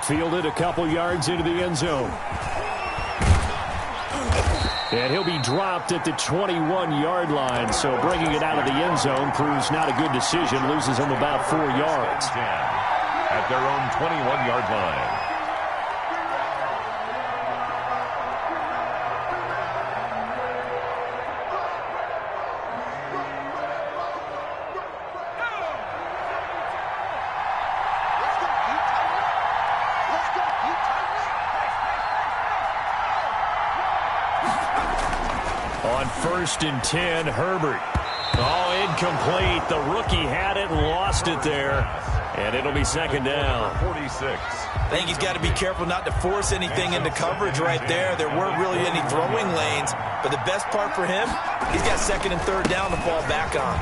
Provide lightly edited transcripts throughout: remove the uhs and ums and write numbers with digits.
Fielded a couple yards into the end zone. And he'll be dropped at the 21-yard line. So bringing it out of the end zone proves not a good decision. Loses him about 4 yards. At their own 21-yard line. On 1st and 10, Herbert. Oh, incomplete. The rookie had it and lost it there. And it'll be second down. 46. I think he's got to be careful not to force anything into coverage right there. There weren't really any throwing lanes. But the best part for him, he's got 2nd and 3rd down to fall back on.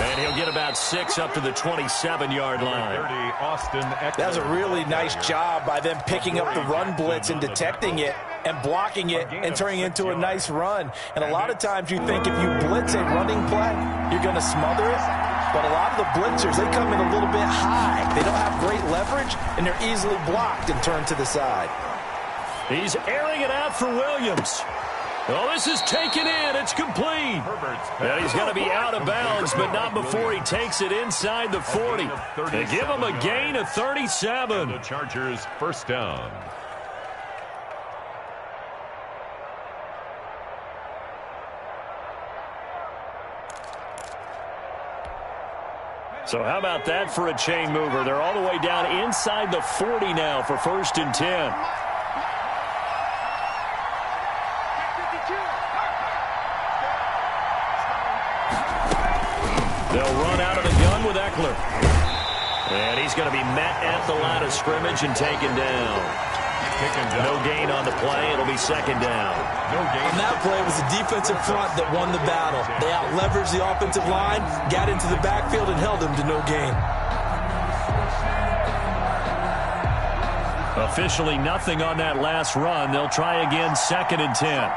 And he'll get about 6 up to the 27-yard line. That was a really nice job by them picking up the run blitz and detecting it and blocking it and turning it into a nice run. And a lot of times you think if you blitz a running play, you're going to smother it. But a lot of the blitzers, they come in a little bit high. They don't have great leverage, and they're easily blocked and turned to the side. He's airing it out for Williams. Oh, this is taken in. It's complete. And he's going to be out of bounds, but not before he takes it inside the 40. They give him a gain of 37. The Chargers first down. So how about that for a chain mover? They're all the way down inside the 40 now for 1st and 10. They'll run out of the gun with Eckler. And he's going to be met at the line of scrimmage and taken down. No gain on the play. It'll be second down. On that play, it was the defensive front that won the battle. They out-leveraged the offensive line, got into the backfield, and held them to no gain. Officially nothing on that last run. They'll try again 2nd and 10.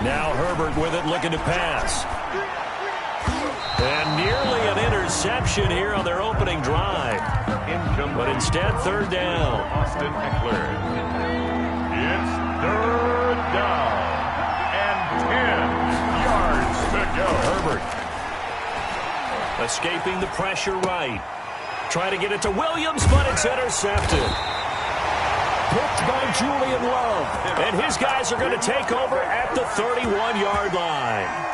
Now Herbert with it, looking to pass. And nearly an interception here on their opening drive. But instead, 3rd down. Austin Eckler. It's 3rd down. And 10 yards to go. Herbert. Escaping the pressure right. Trying to get it to Williams, but it's intercepted. Picked by Julian Love. And his guys are going to take over at the 31-yard line.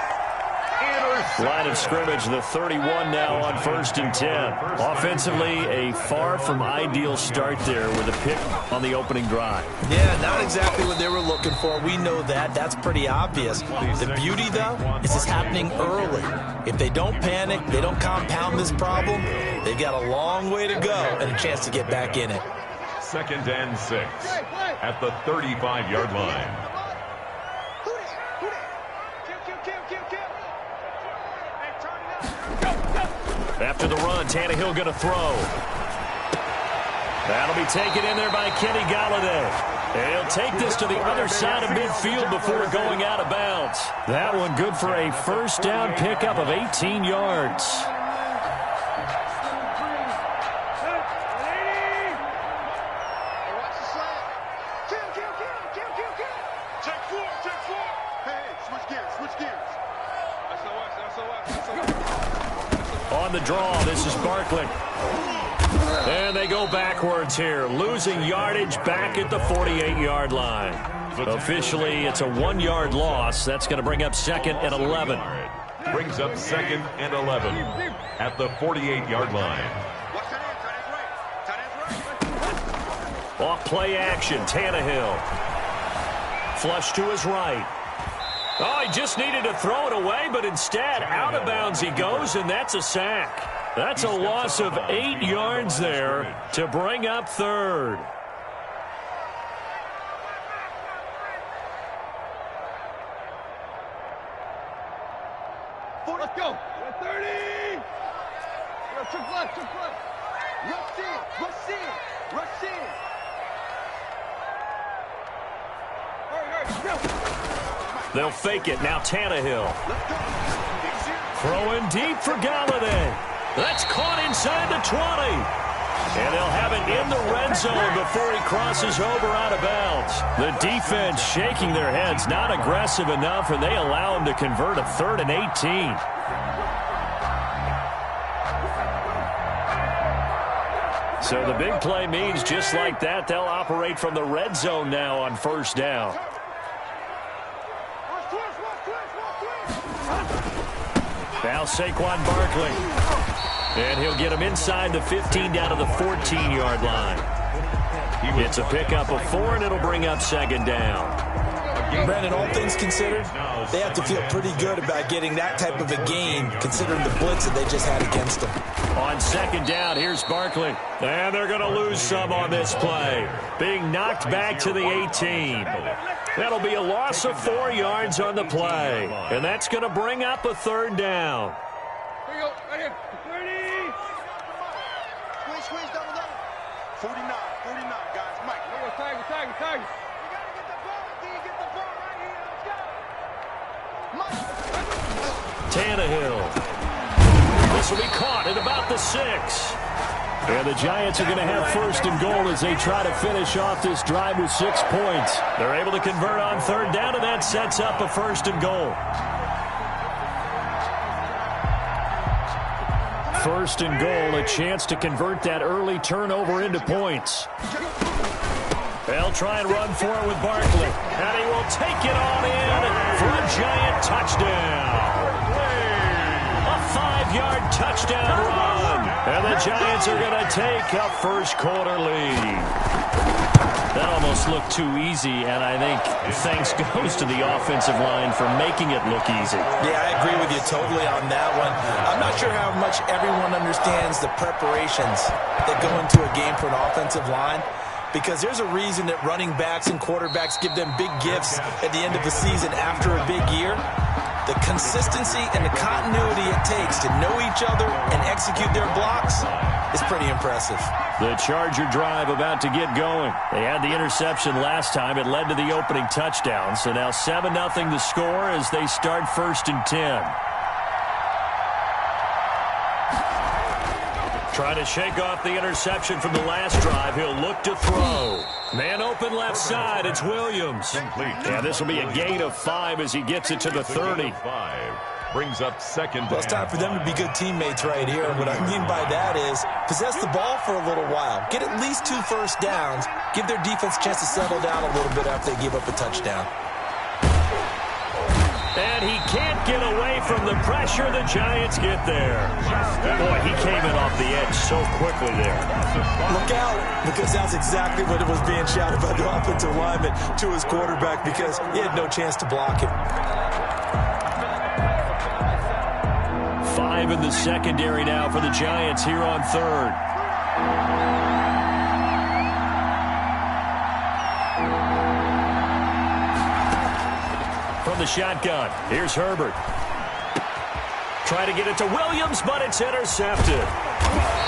Line of scrimmage, the 31 now on 1st and 10. Offensively, a far from ideal start there with a pick on the opening drive. Yeah, not exactly what they were looking for. We know that. That's pretty obvious. The beauty, though, is it's happening early. If they don't panic, they don't compound this problem, they've got a long way to go and a chance to get back in it. 2nd and 6 at the 35-yard line. After the run, Tannehill going to throw. That'll be taken in there by Kenny Galladay. And he'll take this to the other side of midfield before going out of bounds. That one good for a 1st down pickup of 18 yards. On the draw, this is Barkley. And they go backwards here, losing yardage back at the 48-yard line. Officially, it's a 1-yard loss. That's going to bring up 2nd and 11. Brings up 2nd and 11 at the 48-yard line. Off play action, Tannehill. Flush to his right. Oh, he just needed to throw it away, but instead, out of bounds he goes, and that's a sack. That's a loss of 8 yards there to bring up 3rd. Let's go. 30. Trick left. Rush in. Hurry. They'll fake it. Now Tannehill. Throwing deep for Galladay. That's caught inside the 20. And they'll have it in the red zone before he crosses over out of bounds. The defense shaking their heads, not aggressive enough, and they allow him to convert a 3rd and 18. So the big play means just like that, they'll operate from the red zone now on 1st down. Now Saquon Barkley. And he'll get him inside the 15 down to the 14-yard line. It's a pickup of 4, and it'll bring up 2nd down. Brandon, all things considered, they have to feel pretty good about getting that type of a gain, considering the blitz that they just had against them. On 2nd down, here's Barkley. And they're going to lose some on this play. Being knocked back to the 18. That'll be a loss of 4 yards on the play. And that's going to bring up a 3rd down. Here you go, right here. 30. Squeeze, double. 49, guys. Mike. Tiger. You gotta get the ball, D. Get the ball right here. Let's go. Mike. Tannehill. This will be caught at about the 6. And the Giants are going to have 1st and goal as they try to finish off this drive with 6 points. They're able to convert on 3rd down, and that sets up a 1st and goal. 1st and goal, a chance to convert that early turnover into points. They'll try and run for it with Barkley. And he will take it on in for a Giant touchdown. A 5-yard touchdown run. And the Giants are going to take a 1st quarter lead. That almost looked too easy, and I think thanks goes to the offensive line for making it look easy. Yeah, I agree with you totally on that one. I'm not sure how much everyone understands the preparations that go into a game for an offensive line, because there's a reason that running backs and quarterbacks give them big gifts at the end of the season after a big year. The consistency and the continuity it takes to know each other and execute their blocks is pretty impressive. The Charger drive about to get going. They had the interception last time. It led to the opening touchdown. So now 7-0 the score as they start 1st and 10. Trying to shake off the interception from the last drive. He'll look to throw. Man open left side. It's Williams. Yeah, this will be a gain of 5 as he gets it to the 30. Brings up 2nd down. Well, it's time for them to be good teammates right here. What I mean by that is possess the ball for a little while. Get at least 2 first downs. Give their defense a chance to settle down a little bit after they give up a touchdown. And he can't get away from the pressure. The Giants get there. Boy, he came in off the edge so quickly there. Look out, because that's exactly what it was being shouted by the offensive lineman to his quarterback, because he had no chance to block him. 5 in the secondary now for the Giants here on 3rd. From the shotgun, here's Herbert. Try to get it to Williams, but it's intercepted.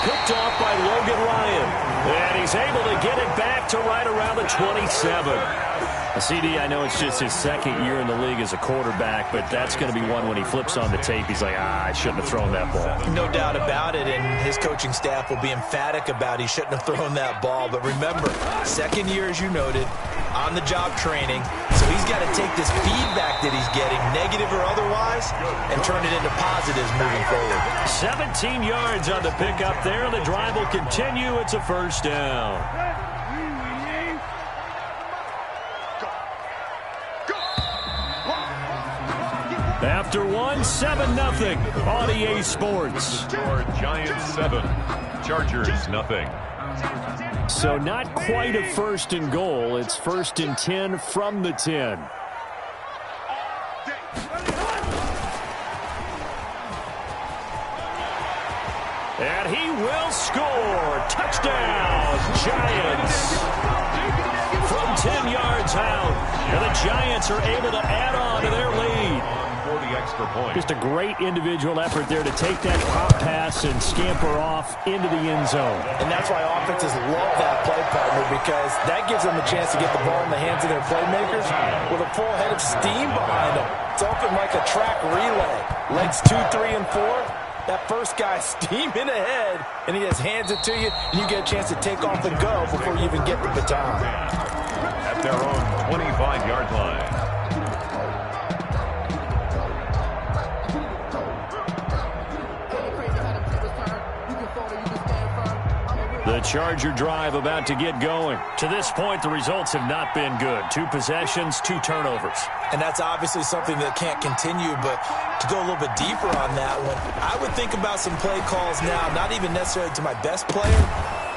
Picked off by Logan Ryan. And he's able to get it back to right around the 27. CD, I know it's just his 2nd year in the league as a quarterback, but that's going to be one when he flips on the tape. He's like, I shouldn't have thrown that ball. No doubt about it, and his coaching staff will be emphatic about he shouldn't have thrown that ball. But remember, 2nd year, as you noted, on-the-job training. So he's got to take this feedback that he's getting, negative or otherwise, and turn it into positives moving forward. 17 yards on the pickup there. The drive will continue. It's a 1st down. After 7-0 on EA Sports. Score Giants 7, Chargers nothing. So not quite a 1st and goal. It's 1st and 10 from the 10. And he will score. Touchdown, Giants. From 10 yards out. And the Giants are able to add on to their lead. For the extra point. Just a great individual effort there to take that pop pass and scamper off into the end zone. And that's why offenses love that play partner, because that gives them a chance to get the ball in the hands of their playmakers with a full head of steam behind them. It's open like a track relay. Legs 2, 3, and 4. That first guy steaming ahead, and he just hands it to you, and you get a chance to take off and go before you even get the baton. At their own 25-yard line. The Charger drive about to get going. To this point, the results have not been good. 2 possessions, 2 turnovers. And that's obviously something that can't continue, but to go a little bit deeper on that one, I would think about some play calls now, not even necessarily to my best player,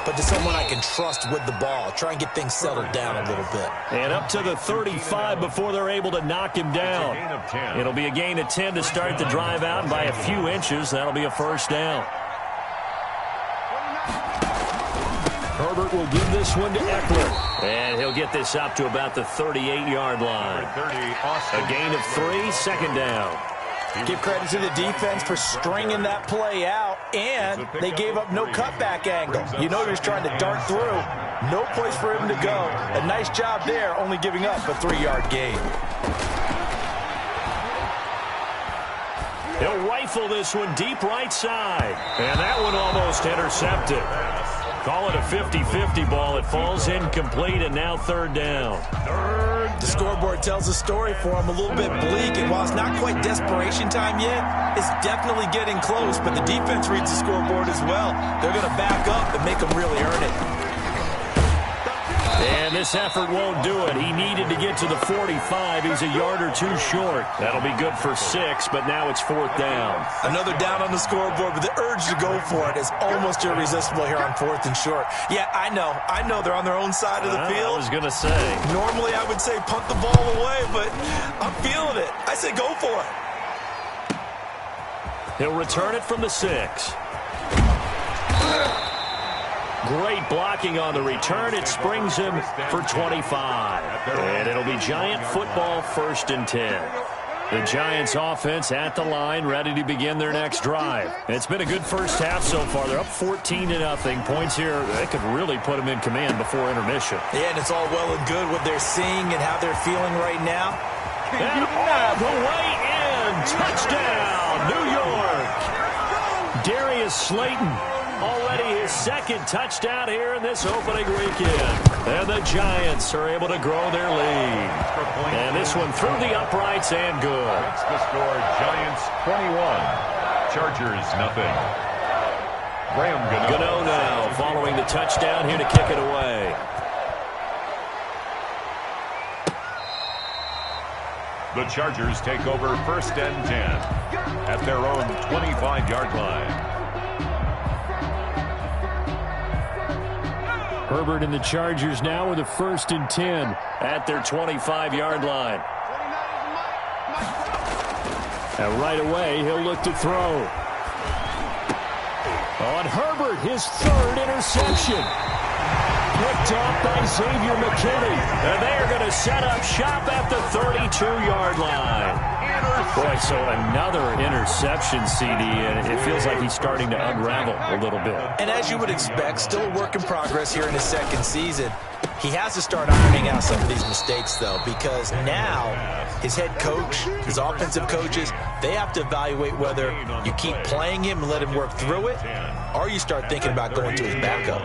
but to someone I can trust with the ball. Try and get things settled down a little bit. And up to the 35 before they're able to knock him down. It'll be a gain of 10 to start the drive out, and by a few inches, that'll be a first down. Herbert will give this one to Eckler. And he'll get this up to about the 38-yard line. A gain of 3, second down. Give credit to the defense for stringing that play out, and they gave up no cutback angle. You know he was trying to dart through. No place for him to go. A nice job there, only giving up a 3-yard gain. He'll rifle this one deep right side. And that one almost intercepted. Call it a 50-50 ball. It falls incomplete, and now third down. The scoreboard tells a story for him, a little bit bleak, and while it's not quite desperation time yet, it's definitely getting close, but the defense reads the scoreboard as well. They're going to back up and make them really earn it. And this effort won't do it. He needed to get to the 45. He's a yard or 2 short. That'll be good for 6, but now it's 4th down. Another down on the scoreboard, but the urge to go for it is almost irresistible here on 4th and short. Yeah, I know they're on their own side of the field. I was going to say. Normally I would say punt the ball away, but I'm feeling it. I say go for it. He'll return it from the 6. Great blocking on the return. It springs him for 25. And it'll be Giant football, 1st and 10. The Giants offense at the line, ready to begin their next drive. It's been a good first half so far. They're up 14-0. Points here, they could really put them in command before intermission. Yeah, and it's all well and good what they're seeing and how they're feeling right now. And all the way in. Touchdown, New York. Darius Slayton. Already his 2nd touchdown here in this opening weekend. And the Giants are able to grow their lead. And this one through the uprights and good. That's the score, Giants 21, Chargers nothing. Graham Gano now following the touchdown here to kick it away. The Chargers take over 1st and 10 at their own 25-yard line. Herbert and the Chargers now with a 1st and 10 at their 25-yard line. And right away, he'll look to throw. On Herbert, his 3rd interception. Picked off by Xavier McKinney. And they are going to set up shop at the 32-yard line. Boy, so another interception, CD, and it feels like he's starting to unravel a little bit. And as you would expect, still a work in progress here in his 2nd season. He has to start ironing out some of these mistakes, though, because now his head coach, his offensive coaches, they have to evaluate whether you keep playing him and let him work through it, or you start thinking about going to his backup.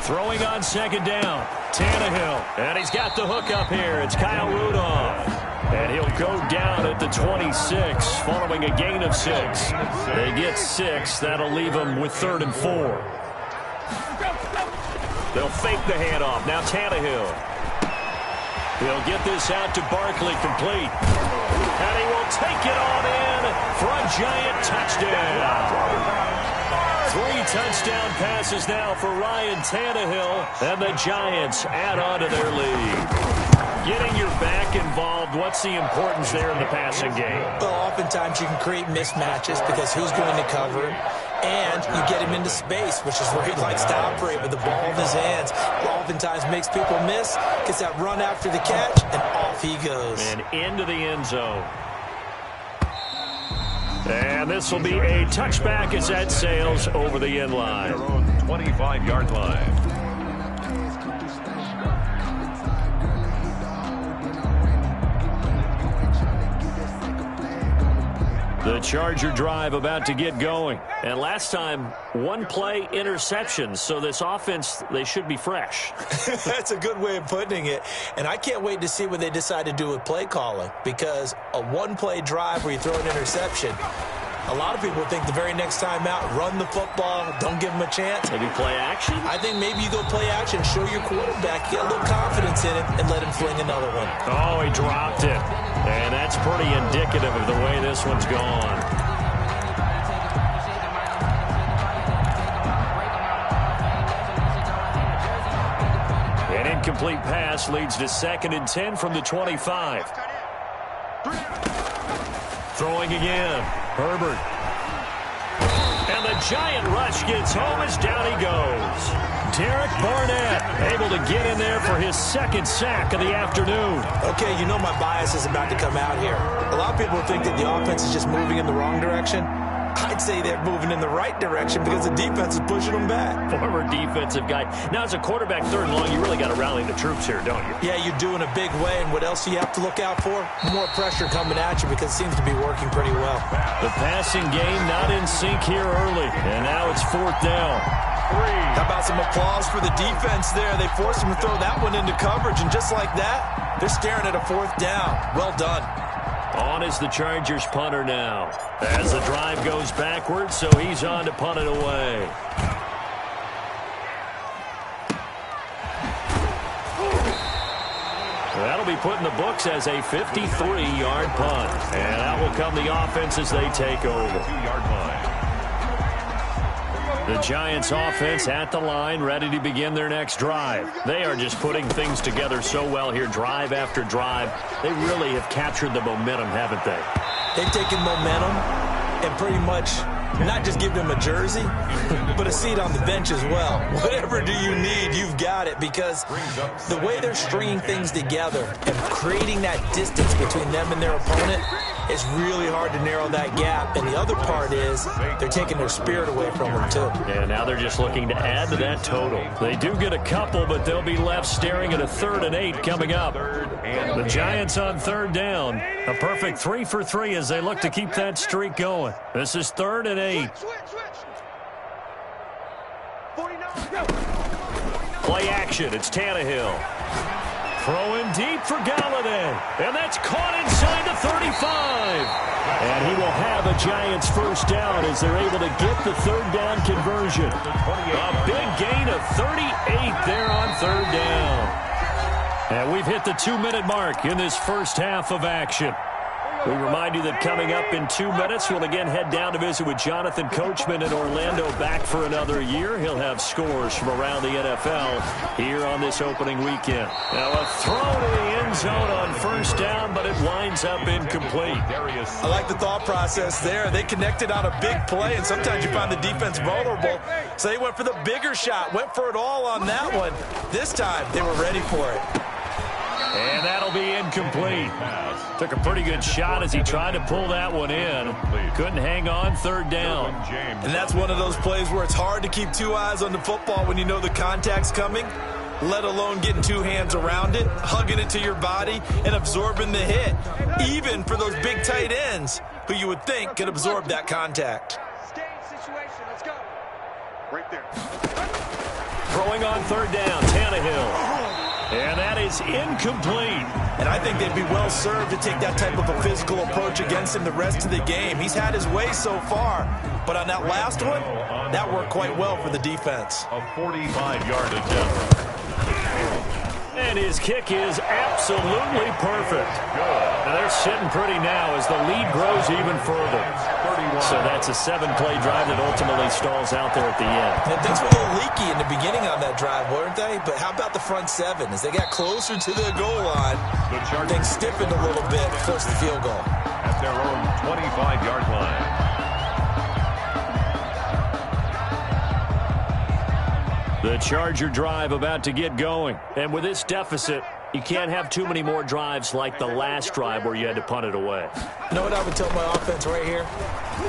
Throwing on 2nd down, Tannehill. And he's got the hook up here. It's Kyle Rudolph. And he'll go down at the 26 following a gain of 6. They get 6. That'll leave them with 3rd and 4. They'll fake the handoff. Now Tannehill. He'll get this out to Barkley complete. And he will take it on in for a Giant touchdown. 3 touchdown passes now for Ryan Tannehill, and the Giants add on to their lead. Getting your back involved, what's the importance there in the passing game? Well, oftentimes you can create mismatches because who's going to cover him, and you get him into space, which is where he likes to operate with the ball in his hands. Oftentimes makes people miss, gets that run after the catch, and off he goes. And into the end zone. And this will be a touchback as that sails over the end line. Their own 25-yard line. The Charger drive about to get going. And last time, one-play interceptions. So this offense, they should be fresh. That's a good way of putting it. And I can't wait to see what they decide to do with play calling. Because a one-play drive where you throw an interception, a lot of people think the very next time out, run the football, don't give them a chance. Maybe play action? I think maybe you go play action, show your quarterback, get a little confidence in it, and let him fling another one. Oh, he dropped it. And that's pretty indicative of the way this one's gone. An incomplete pass leads to 2nd and 10 from the 25. Throwing again. Herbert. And the giant rush gets home as down he goes. Derek Barnett able to get in there for his 2nd sack of the afternoon. Okay, you know my bias is about to come out here. A lot of people think that the offense is just moving in the wrong direction. I'd say they're moving in the right direction because the defense is pushing them back. Former defensive guy. Now, as a quarterback 3rd and long, you really got to rally the troops here, don't you? Yeah, you do in a big way. And what else do you have to look out for? More pressure coming at you because it seems to be working pretty well. The passing game not in sync here early. And now it's 4th down. How about some applause for the defense there? They forced him to throw that one into coverage, and just like that, they're staring at a 4th down. Well done. On is the Chargers punter now. As the drive goes backwards, so he's on to punt it away. That'll be put in the books as a 53-yard punt. And out will come the offense as they take over. 2-yard line. The Giants offense at the line, ready to begin their next drive. They are just putting things together so well here, drive after drive. They really have captured the momentum, haven't they? They've taken momentum and pretty much not just give them a jersey, but a seat on the bench as well. Whatever do you need, you've got it, because the way they're stringing things together and creating that distance between them and their opponent, it's really hard to narrow that gap. And the other part is they're taking their spirit away from them, too. And now they're just looking to add to that total. They do get a couple, but they'll be left staring at a 3rd and 8 coming up. The Giants on 3rd down. A perfect 3 for 3 as they look to keep that streak going. This is 3rd and 8. Play action. It's Tannehill. Throwing deep for Galladay. And that's caught inside the 35. And he will have a Giants 1st down as they're able to get the 3rd down conversion. A big gain of 38 there on 3rd down. And we've hit the 2-minute mark in this first half of action. We remind you that coming up in 2 minutes, we'll again head down to visit with Jonathan Coachman in Orlando, back for another year. He'll have scores from around the NFL here on this opening weekend. Now a throw to the end zone on 1st down, but it winds up incomplete. I like the thought process there. They connected on a big play, and sometimes you find the defense vulnerable. So they went for the bigger shot, went for it all on that one. This time, they were ready for it. And that'll be incomplete. Took a pretty good shot as he tried to pull that one in. Couldn't hang on 3rd down. And that's one of those plays where it's hard to keep 2 eyes on the football when you know the contact's coming, let alone getting 2 hands around it, hugging it to your body, and absorbing the hit, even for those big tight ends who you would think could absorb that contact. Let's go. Right there. Throwing on 3rd down, Tannehill. And that is incomplete. And I think they'd be well served to take that type of a physical approach against him the rest of the game. He's had his way so far, but on that last one, that worked quite well for the defense. A 45-yard attempt. And his kick is absolutely perfect. Now they're sitting pretty now as the lead grows even further. So that's a 7-play drive that ultimately stalls out there at the end. And things were a little leaky in the beginning on that drive, weren't they? But how about the front 7? As they got closer to the goal line, things stiffened a little bit, forced the field goal. At their own 25-yard line. The Charger drive about to get going. And with this deficit, you can't have too many more drives like the last drive where you had to punt it away. You know what I would tell my offense right here?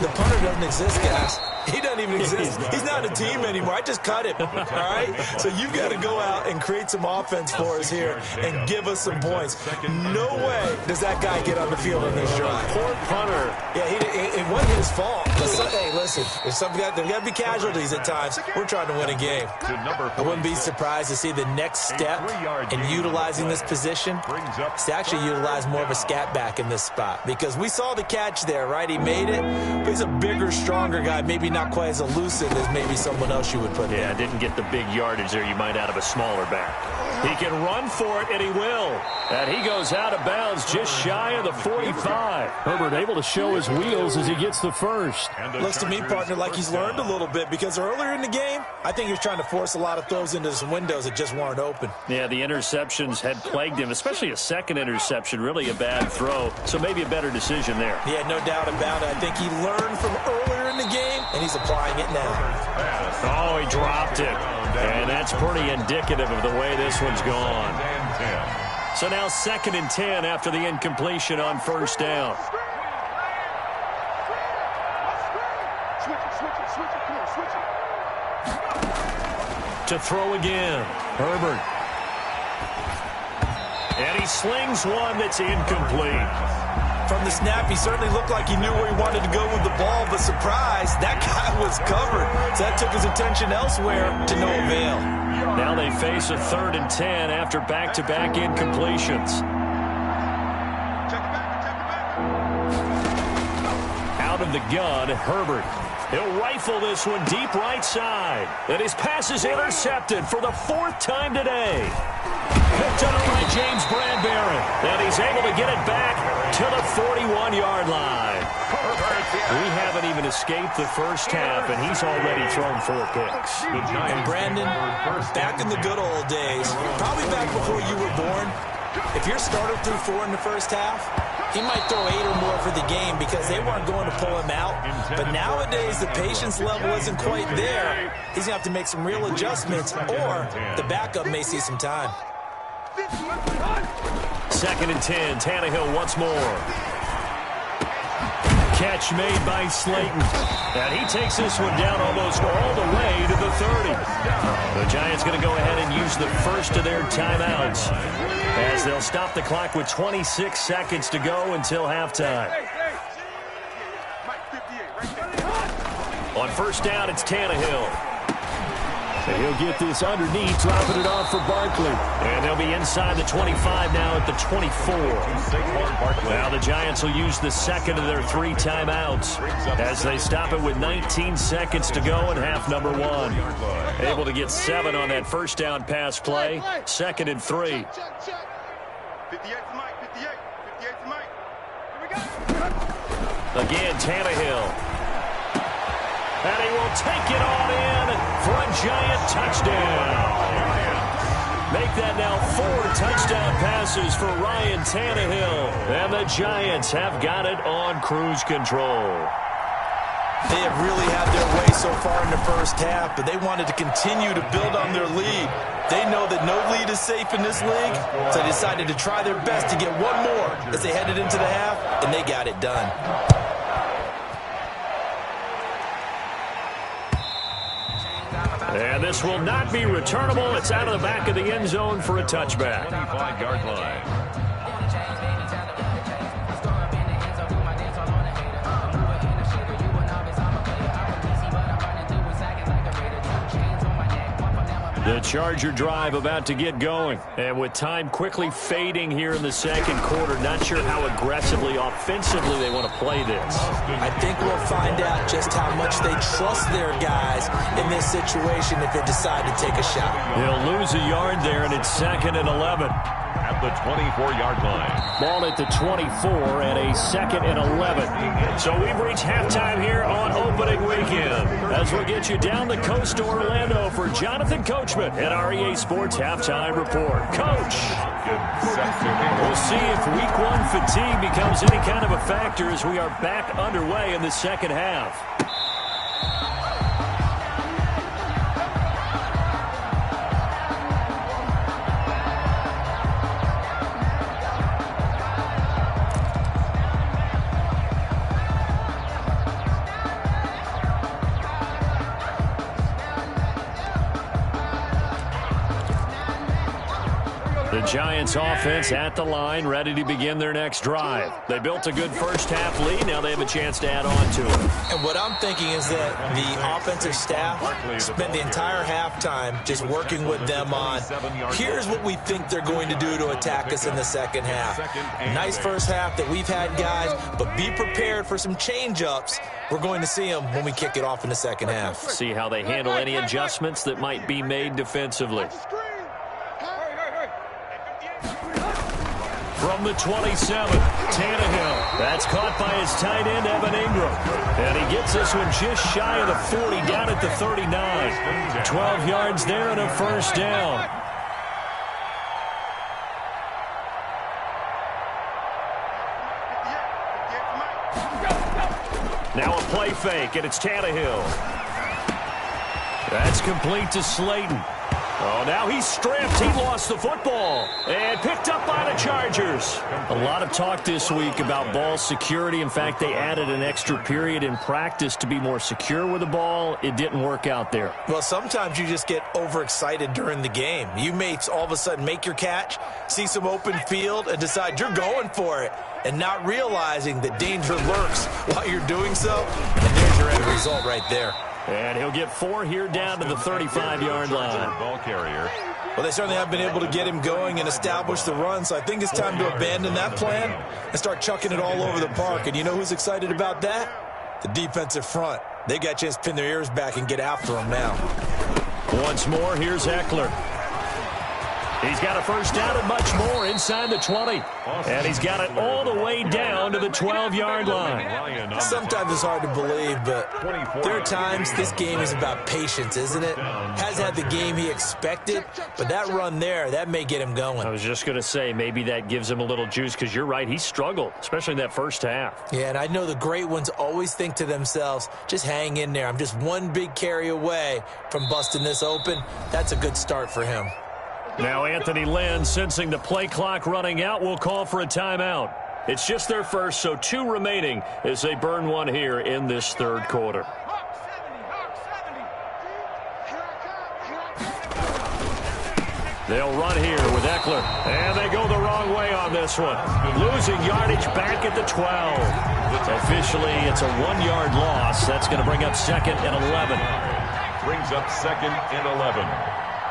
The punter doesn't exist, guys. He doesn't even exist. He's not a team anymore. I just cut him, all right? So you've got to go out and create some offense for us here and give us some points. No way does that guy get on the field on this drive. Poor punter. Yeah, it wasn't his fault. But hey, listen, there's got to be casualties at times. We're trying to win a game. I wouldn't be surprised to see the next step in utilizing this position is to actually utilize more of a scat back in this spot. Because we saw the catch there, right? He made it, but he's a bigger, stronger guy, maybe not quite as elusive as maybe someone else you would put in. Yeah, didn't get the big yardage there you might out of a smaller back. He can run for it, and he will. And he goes out of bounds just shy of the 45. Herbert able to show his wheels as he gets the first. Looks to me, partner, like he's learned a little bit because earlier in the game, I think he was trying to force a lot of throws into some windows that just weren't open. Yeah, the interceptions had plagued him, especially a second interception, really a bad throw. So maybe a better decision there. Yeah, no doubt about it. I think he learned from earlier in the game, and he's applying it now. Oh, he dropped it. And that's pretty indicative of the way this one's gone. So now 2nd and 10 after the incompletion on first down. To throw again, Herbert. And he slings one that's incomplete. From the snap, he certainly looked like he knew where he wanted to go with the ball, but surprise, that guy was covered. So that took his attention elsewhere to no avail. Now they face a 3rd and 10 after back-to-back incompletions. Out of the gun, Herbert. He'll rifle this one deep right side. And his pass is intercepted for the 4th time today. Picked up by James Bradbury. And he's able to get it back to the 41-yard line. We haven't even escaped the first half, and he's already thrown 4 picks. And Brandon, back in the good old days, probably back before you were born, if your starter threw 4 in the first half, he might throw 8 or more for the game because they weren't going to pull him out. But nowadays, the patience level isn't quite there. He's going to have to make some real adjustments, or the backup may see some time. 2nd and 10, Tannehill once more. Catch made by Slayton. And he takes this one down almost all the way to the 30. The Giants going to go ahead and use the first of their timeouts as they'll stop the clock with 26 seconds to go until halftime. On first down, it's Tannehill. And he'll get this underneath, dropping it off for Barkley. And they'll be inside the 25 now at the 24. Now the Giants will use the second of their 3 timeouts as they stop it with 19 seconds to go in half number 1. Able to get 7 on that first down pass play. 2nd and 3. 58 to Mike, 58 to Mike. Here we go. Again, Tannehill. And he will take it on in for a Giant touchdown. Make that now 4 touchdown passes for Ryan Tannehill. And the Giants have got it on cruise control. They have really had their way so far in the first half, but they wanted to continue to build on their lead. They know that no lead is safe in this league, so they decided to try their best to get one more as they headed into the half, and they got it done. And this will not be returnable. It's out of the back of the end zone for a touchback. 25-yard line. The Charger drive about to get going. And with time quickly fading here in the second quarter, not sure how aggressively, offensively they want to play this. I think we'll find out just how much they trust their guys in this situation if they decide to take a shot. They'll lose a yard there, and it's 2nd and 11. At the 24-yard line. Ball at the 24 and a 2nd and 11. So we've reached halftime here on opening weekend. As we get you down the coast to Orlando for Jonathan Coachman at our EA Sports Halftime Report. Coach, we'll see if Week 1 fatigue becomes any kind of a factor as we are back underway in the second half. The Giants offense at the line, ready to begin their next drive. They built a good first-half lead. Now they have a chance to add on to it. And what I'm thinking is that the offensive staff spent the entire halftime just working with them on, here's what we think they're going to do to attack us in the second half. Nice first half that we've had, guys, but be prepared for some change-ups. We're going to see them when we kick it off in the second half. See how they handle any adjustments that might be made defensively. From the 27, Tannehill. That's caught by his tight end, Evan Ingram. And he gets this one just shy of the 40, down at the 39. 12 yards there and a first down. Now a play fake, and it's Tannehill. That's complete to Slayton. Oh, now he's stripped. He lost the football and picked up by the Chargers. A lot of talk this week about ball security. In fact, they added an extra period in practice to be more secure with the ball. It didn't work out there. Well, sometimes you just get overexcited during the game. You may all of a sudden make your catch, see some open field, and decide you're going for it, and not realizing that danger lurks while you're doing so. And there's your end result right there. And he'll get 4 here down to the 35-yard line. Ball carrier. Well, they certainly have been able to get him going and establish the run, so I think it's time to abandon that plan and start chucking it all over the park. And you know who's excited about that? The defensive front. They got a chance to pin their ears back and get after him now. Once more, here's Eckler. He's got a first down and much more inside the 20. And he's got it all the way down to the 12-yard line. Sometimes it's hard to believe, but there are times this game is about patience, isn't it? Has had the game he expected, but that run there, that may get him going. I was just going to say, maybe that gives him a little juice, because you're right, he struggled, especially in that first half. Yeah, and I know the great ones always think to themselves, just hang in there. I'm just one big carry away from busting this open. That's a good start for him. Now Anthony Lynn, sensing the play clock running out, will call for a timeout. It's just their first, so 2 remaining as they burn one here in this third quarter. They'll run here with Eckler, and they go the wrong way on this one. Losing yardage back at the 12. Officially, it's a 1-yard loss. That's going to bring up 2nd and 11. Brings up 2nd and 11.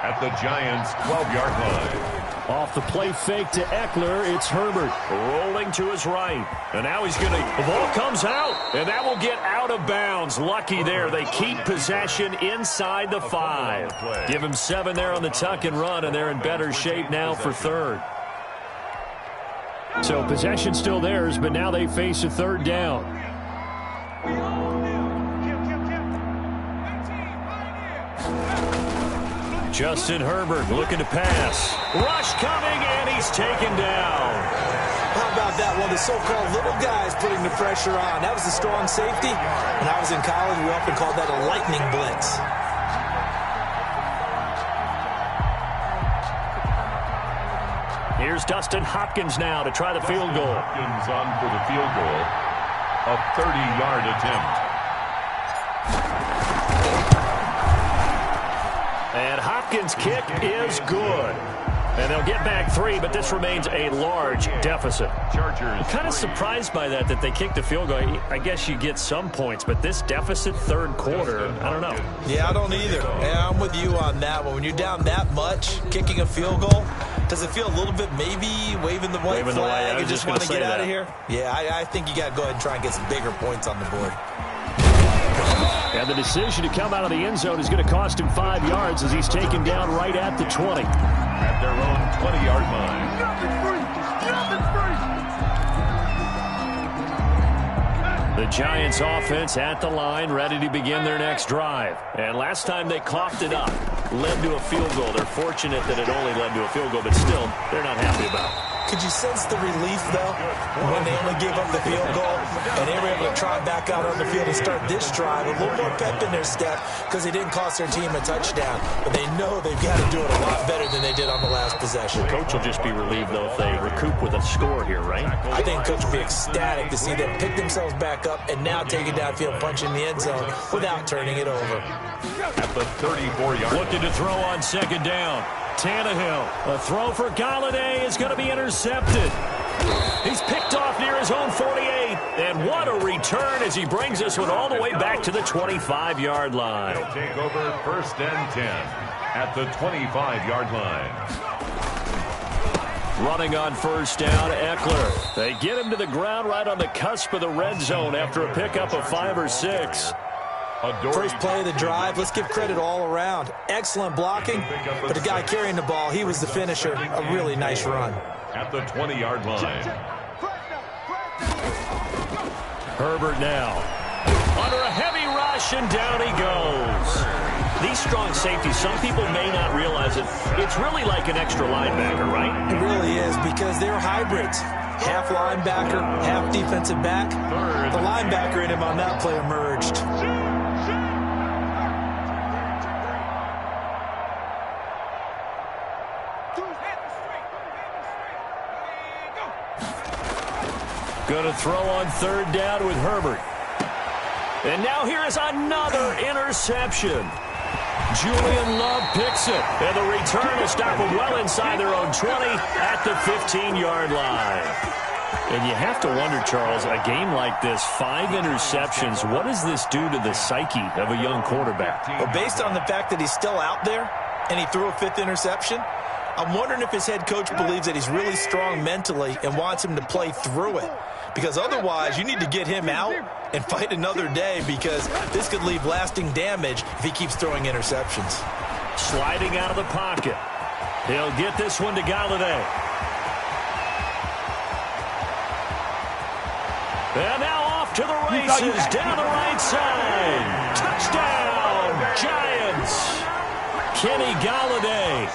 At the Giants' 12-yard line. Off the play fake to Eckler, it's Herbert rolling to his right. And now he's going to, the ball comes out, and that will get out of bounds. Lucky there. They keep possession inside the 5. Give him 7 there on the tuck and run, and they're in better shape now for 3rd. So possession still theirs, but now they face a 3rd down. Justin Herbert looking to pass. Rush coming, and he's taken down. How about that? One of the so-called little guys putting the pressure on. That was a strong safety. When I was in college, we often called that a lightning blitz. Here's Dustin Hopkins now to try the field goal. Hopkins on for the field goal. A 30-yard attempt. And Hopkins' kick is good. And they'll get back 3, but this remains a large deficit. Chargers. Kind of surprised by that they kicked the field goal. I guess you get some points, but this deficit 3rd quarter, I don't know. Yeah, I don't either. Yeah, I'm with you on that one. When you're down that much, kicking a field goal, does it feel a little bit maybe waving the white flag and just want to get out of here? Yeah, I think you got to go ahead and try and get some bigger points on the board. And the decision to come out of the end zone is going to cost him 5 yards as he's taken down right at the 20. At their own 20-yard line. The Giants offense at the line, ready to begin their next drive. And last time they coughed it up, led to a field goal. They're fortunate that it only led to a field goal, but still, they're not happy about it. Could you sense the relief, though, when they only gave up the field goal and they were able to trot back out on the field and start this drive, a little more pep in their step because they didn't cost their team a touchdown. But they know they've got to do it a lot better than they did on the last possession. The coach will just be relieved, though, if they recoup with a score here, right? I think coach will be ecstatic to see them pick themselves back up and now take it downfield, punch in the end zone without turning it over. At the 34-yard line. Looking to throw on 2nd down. Tannehill. A throw for Galladay is going to be intercepted. He's picked off near his own 48. And what a return as he brings this one all the way back to the 25-yard line. He'll take over 1st and 10 at the 25-yard line. Running on 1st down, Eckler. They get him to the ground right on the cusp of the red zone after a pickup of 5 or 6. First play of the drive, let's give credit all around. Excellent blocking, but the guy carrying the ball, he was the finisher. A really nice run. At the 20-yard line. Herbert now. Under a heavy rush, and down he goes. These strong safeties, some people may not realize it. It's really like an extra linebacker, right? It really is, because they're hybrids. Half linebacker, half defensive back. The linebacker in him on that play emerged. Going to throw on 3rd down with Herbert. And now here is another interception. Julian Love picks it. And the return will stop them well inside their own 20 at the 15-yard line. And you have to wonder, Charles, a game like this, 5 interceptions, what does this do to the psyche of a young quarterback? Well, based on the fact that he's still out there and he threw a 5th interception, I'm wondering if his head coach believes that he's really strong mentally and wants him to play through it. Because otherwise, you need to get him out and fight another day, because this could leave lasting damage if he keeps throwing interceptions. Sliding out of the pocket. He'll get this one to Galladay. And now off to the races, down the right side. Touchdown, Giants. Kenny Galladay,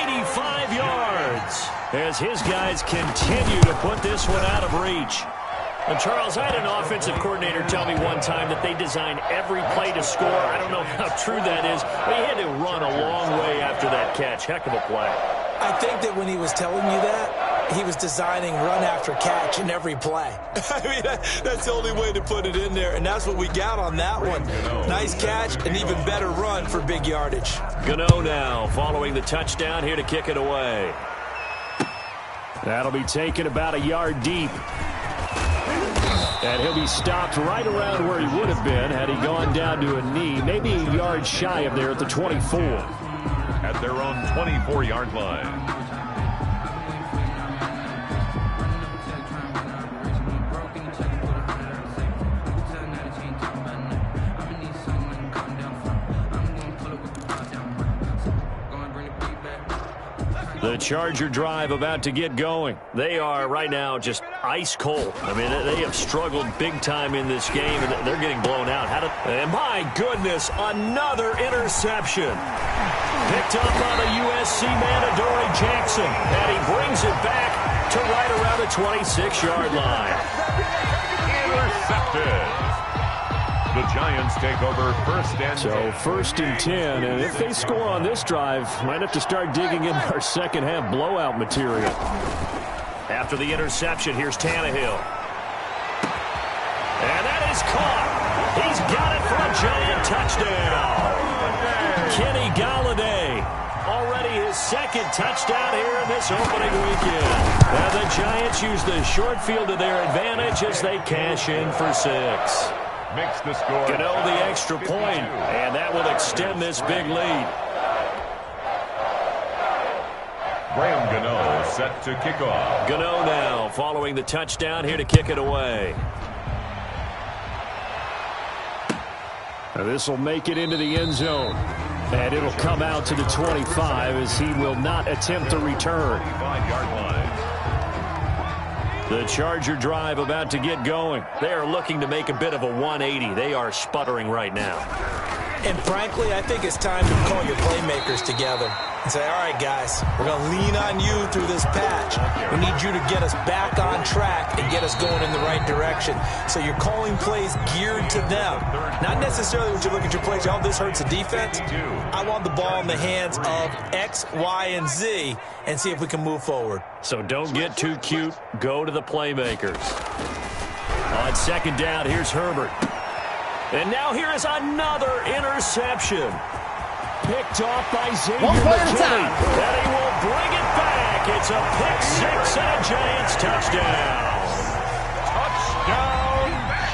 85 yards, as his guys continue to put this one out of reach. And Charles, I had an offensive coordinator tell me one time that they design every play to score. I don't know how true that is, but he had to run a long way after that catch. Heck of a play. I think that when he was telling you that, he was designing run after catch in every play. I mean, that's the only way to put it in there, and that's what we got on that one. Nice catch, an even better run for big yardage. Gano now following the touchdown here to kick it away. That'll be taken about a yard deep. And he'll be stopped right around where he would have been had he gone down to a knee, maybe a yard shy of there at the 24. At their own 24-yard line. The Charger drive about to get going. They are right now just ice cold. I mean, they have struggled big time in this game, and they're getting blown out. And my goodness, another interception. Picked up on a USC man, Adoree Jackson, and he brings it back to right around the 26-yard line. Intercepted. The Giants take over 1st and 10. So 1st and 10, and if they score on this drive, might have to start digging in our second half blowout material. After the interception, here's Tannehill. And that is caught. He's got it for a Giant touchdown. Kenny Galladay, already his 2nd touchdown here in this opening weekend. And the Giants use the short field to their advantage as they cash in for 6. Makes the score. Gano the extra point, and that will extend this big lead. Graham Gano set to kick off. Gano now following the touchdown here to kick it away. This will make it into the end zone. And it'll come out to the 25 as he will not attempt to return. 25-yard line. The Charger drive about to get going. They are looking to make a bit of a 180. They are sputtering right now. And frankly, I think it's time to call your playmakers together and say, all right, guys, we're going to lean on you through this patch. We need you to get us back on track and get us going in the right direction. So you're calling plays geared to them. Not necessarily when you look at your plays, oh, this hurts the defense. I want the ball in the hands of X, Y, and Z and see if we can move forward. So don't get too cute. Go to the playmakers. On 2nd down, here's Herbert. And now here is another interception. picked off by Xavier McKinney. And he will bring it back. It's a pick six and a Giants touchdown. Touchdown.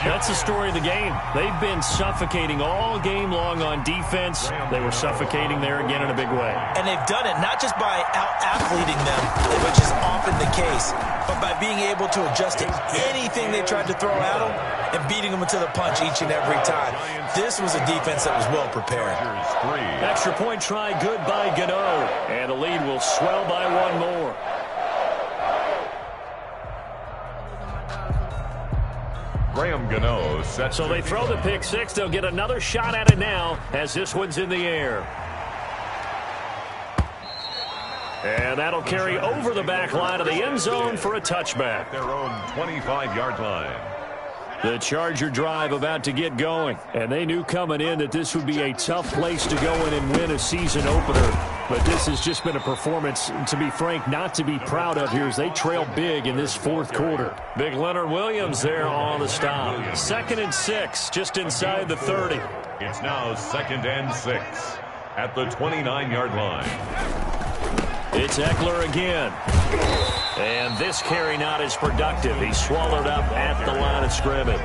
That's the story of the game. They've been suffocating all game long on defense. They were suffocating there again in a big way. And they've done it not just by out-athleting them, which is often the case, but by being able to adjust to anything they tried to throw at them and beating them to the punch each and every time. This was a defense that was well prepared. Extra point try good by Gano. And the lead will swell by one more. Graham Gano set. So they throw the pick six. They'll get another shot at it now as this one's in the air. And that'll carry over the back line of the end zone for a touchback. Their own 25-yard line. The Charger drive about to get going. And they knew coming in that this would be a tough place to go in and win a season opener. But this has just been a performance, to be frank, not to be proud of here as they trail big in this fourth quarter. Big Leonard Williams there on the stop. 2nd and 6, just inside the 30. It's now 2nd and 6 at the 29-yard line. It's Eckler again. And this carry not as productive. He's swallowed up at the line of scrimmage.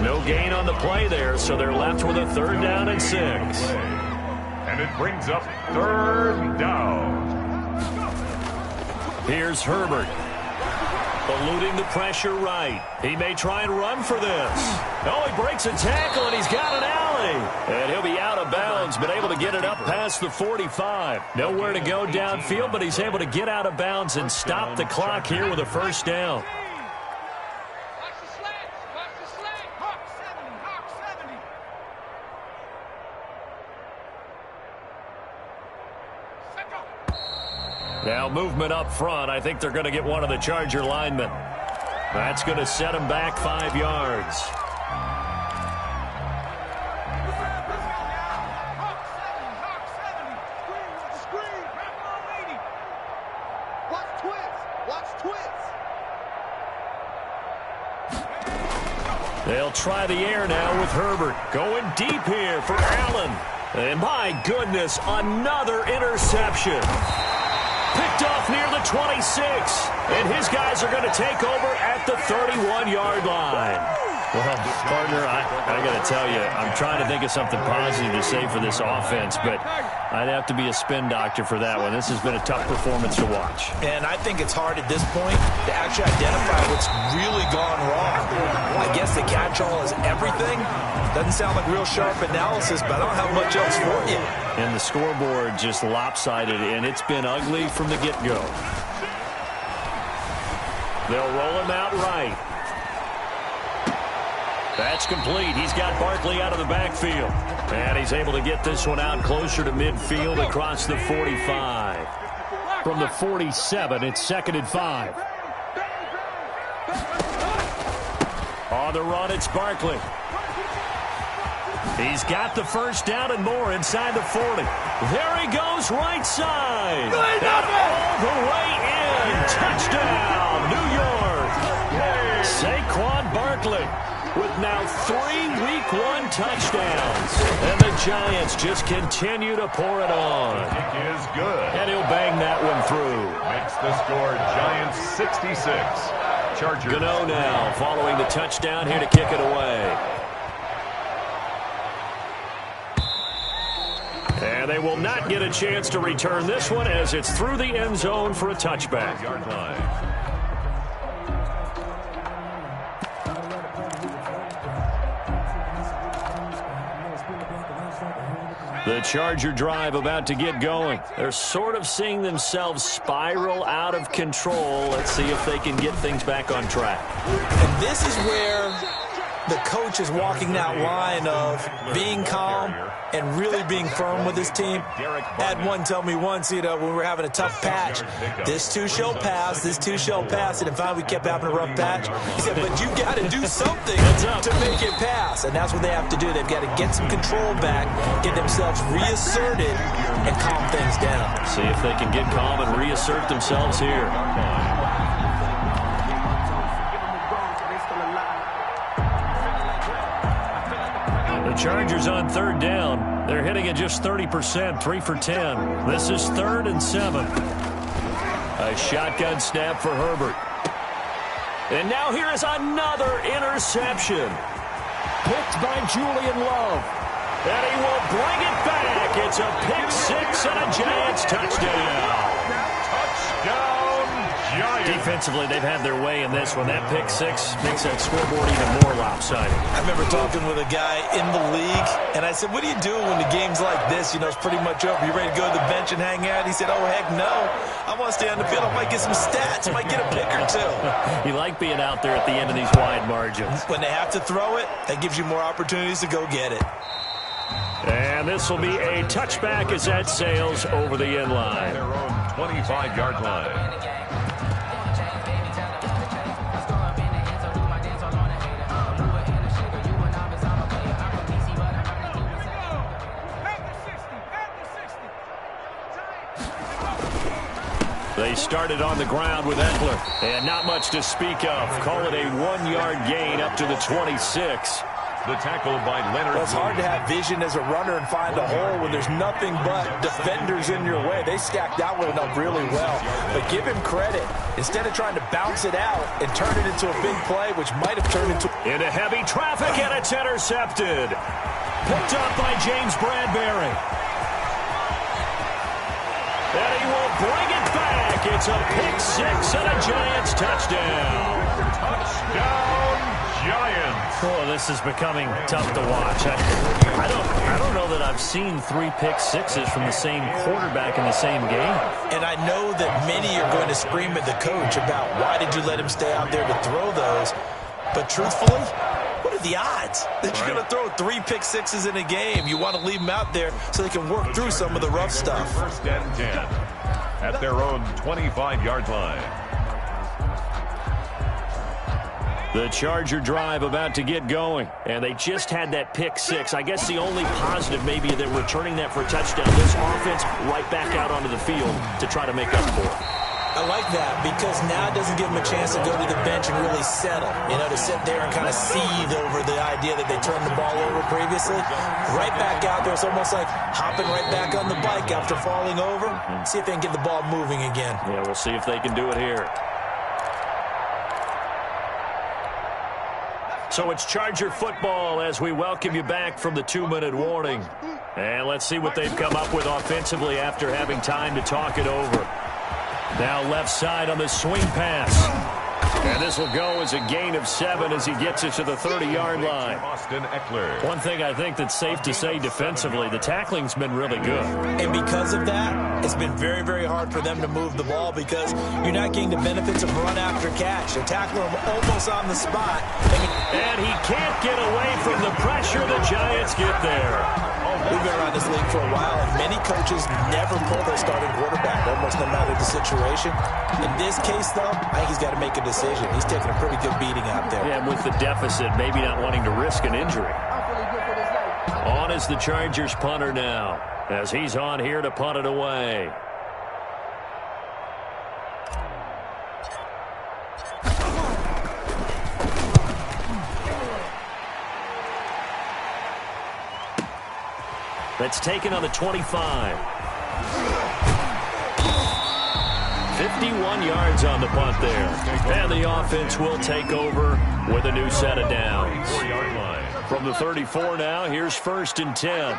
No gain on the play there, so they're left with a 3rd down and 6. And it brings up 3rd down. Here's Herbert. Eluding the pressure right. He may try and run for this. Oh, he breaks a tackle, and he's got an alley. And he'll be out of bounds, but able to get it up past the 45. Nowhere to go downfield, but he's able to get out of bounds and stop the clock here with a 1st down. Now movement up front. I think they're going to get one of the Charger linemen. That's going to set him back 5 yards. They'll try the air now with Herbert. Going deep here for Allen. And my goodness, another interception. Picked off near the 26. And his guys are going to take over at the 31-yard line. Well, partner, I got to tell you, I'm trying to think of something positive to say for this offense, but I'd have to be a spin doctor for that one. This has been a tough performance to watch. And I think it's hard at this point to actually identify what's really gone wrong. I guess the catch-all is everything. Doesn't sound like real sharp analysis, but I don't have much else for you. And the scoreboard just lopsided, and it's been ugly from the get-go. They'll roll him out right. That's complete. He's got Barkley out of the backfield. And he's able to get this one out closer to midfield across the 45. From the 47, it's 2nd and 5. On the run, it's Barkley. He's got the 1st down and more inside the 40. There he goes, right side. And all the way in. Touchdown, New York. Saquon Barkley with now 3 Week 1 touchdowns. And the Giants just continue to pour it on. Kick is good. And he'll bang that one through. Makes the score Giants 66. Chargers. Gano now following the touchdown here to kick it away. And they will not get a chance to return this one as it's through the end zone for a touchback. Yard line. The Charger drive about to get going. They're sort of seeing themselves spiral out of control. Let's see if they can get things back on track. And this is where the coach is walking that line of being calm and really being firm with his team. Had one tell me once, when we were having a tough patch, this too shall pass, this too shall pass. And if finally we kept having a rough patch, he said, but you got to do something to make it pass. And that's what they have to do. They've got to get some control back, get themselves reasserted, and calm things down. See if they can get calm and reassert themselves here. The Chargers on third down. They're hitting it just 30%, 3 for 10. This is 3rd and 7. A shotgun snap for Herbert. And now here is another interception. Picked by Julian Love. And he will bring it back. It's a pick six and a Giants touchdown. Touchdown, Giants. Defensively, they've had their way in this one. That pick six makes that scoreboard even more lopsided. I remember talking with a guy in the league, and I said, what do you do when the game's like this? You know, it's pretty much over. You ready to go to the bench and hang out? He said, oh, heck no. I want to stay on the field. I might get some stats. I might get a pick or two. You like being out there at the end of these wide margins. When they have to throw it, that gives you more opportunities to go get it. And this will be a touchback as that sails over the end line. Their own 25-yard line. They started on the ground with Eckler, and not much to speak of. Call it a 1-yard gain up to the 26. The tackle by Leonard. Well, it's hard to have vision as a runner and find a hole when there's nothing but defenders in your way. They stacked that one up really well. But give him credit. Instead of trying to bounce it out and turn it into a big play, which might have turned into... Into heavy traffic, and it's intercepted. Picked up by James Bradbury. And he will bring it back. It's a pick six and a Giants touchdown. Touchdown, Giants. Oh, this is becoming tough to watch. I don't know that I've seen 3 pick sixes from the same quarterback in the same game. And I know that many are going to scream at the coach about why did you let him stay out there to throw those. But truthfully, what are the odds that you're going to throw 3 pick sixes in a game? You want to leave them out there so they can work through some of the rough stuff. 1st and 10 at their own 25-yard line. The Charger drive about to get going, and they just had that pick six. I guess the only positive maybe that returning that for a touchdown, this offense right back out onto the field to try to make up for it. I like that because now it doesn't give them a chance to go to the bench and really settle, you know, to sit there and kind of seethe over the idea that they turned the ball over previously. Right back out there, it's almost like hopping right back on the bike after falling over. See if they can get the ball moving again. Yeah, we'll see if they can do it here. So it's Charger football as we welcome you back from the 2-minute warning. And let's see what they've come up with offensively after having time to talk it over. Now left side on the swing pass. And this will go as a gain of 7 as he gets it to the 30-yard line. Austin Eckler. One thing I think that's safe to say defensively, the tackling's been really good. And because of that, it's been very, very hard for them to move the ball because you're not getting the benefits of run after catch. They're tackling him almost on the spot. And he can't get away from the pressure. The Giants get there. We've been around this league for a while, and many coaches never pull their starting quarterback, almost no matter the situation. In this case, though, I think he's got to make a decision. He's taking a pretty good beating out there. Yeah, with the deficit, maybe not wanting to risk an injury. On is the Chargers punter now, as he's on here to punt it away. That's taken on the 25. 51 yards on the punt there. And the offense will take over with a new set of downs. 4-yard line. From the 34 now, here's 1st and 10.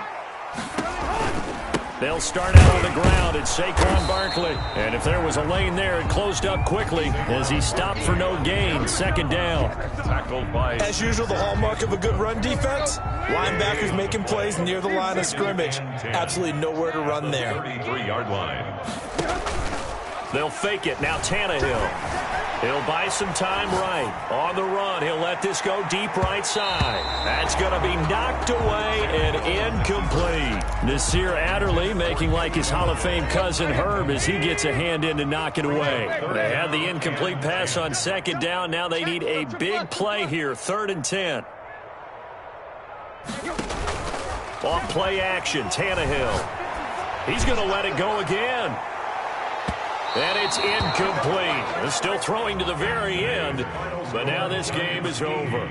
They'll start out on the ground. It's Saquon Barkley. And if there was a lane there, it closed up quickly as he stopped for no gain. 2nd down. Tackled by... As usual, the hallmark of a good run defense, linebackers making plays near the line of scrimmage. Absolutely nowhere to run there. 33-yard line. They'll fake it. Now Tannehill. He'll buy some time right. On the run, he'll let this go deep right side. That's going to be knocked away and incomplete. Nasir Adderley making like his Hall of Fame cousin Herb as he gets a hand in to knock it away. They had the incomplete pass on 2nd down. Now they need a big play here. 3rd and 10. Off play action. Tannehill. He's going to let it go again. And it's incomplete. They're still throwing to the very end, but now this game is over.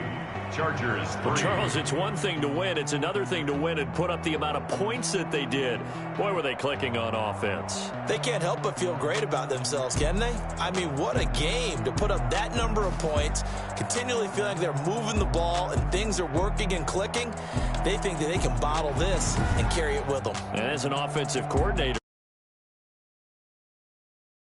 Chargers 3. Well, Charles, it's one thing to win. It's another thing to win and put up the amount of points that they did. Boy, were they clicking on offense. They can't help but feel great about themselves, can they? I mean, what a game to put up that number of points, continually feel like they're moving the ball and things are working and clicking. They think that they can bottle this and carry it with them. And as an offensive coordinator,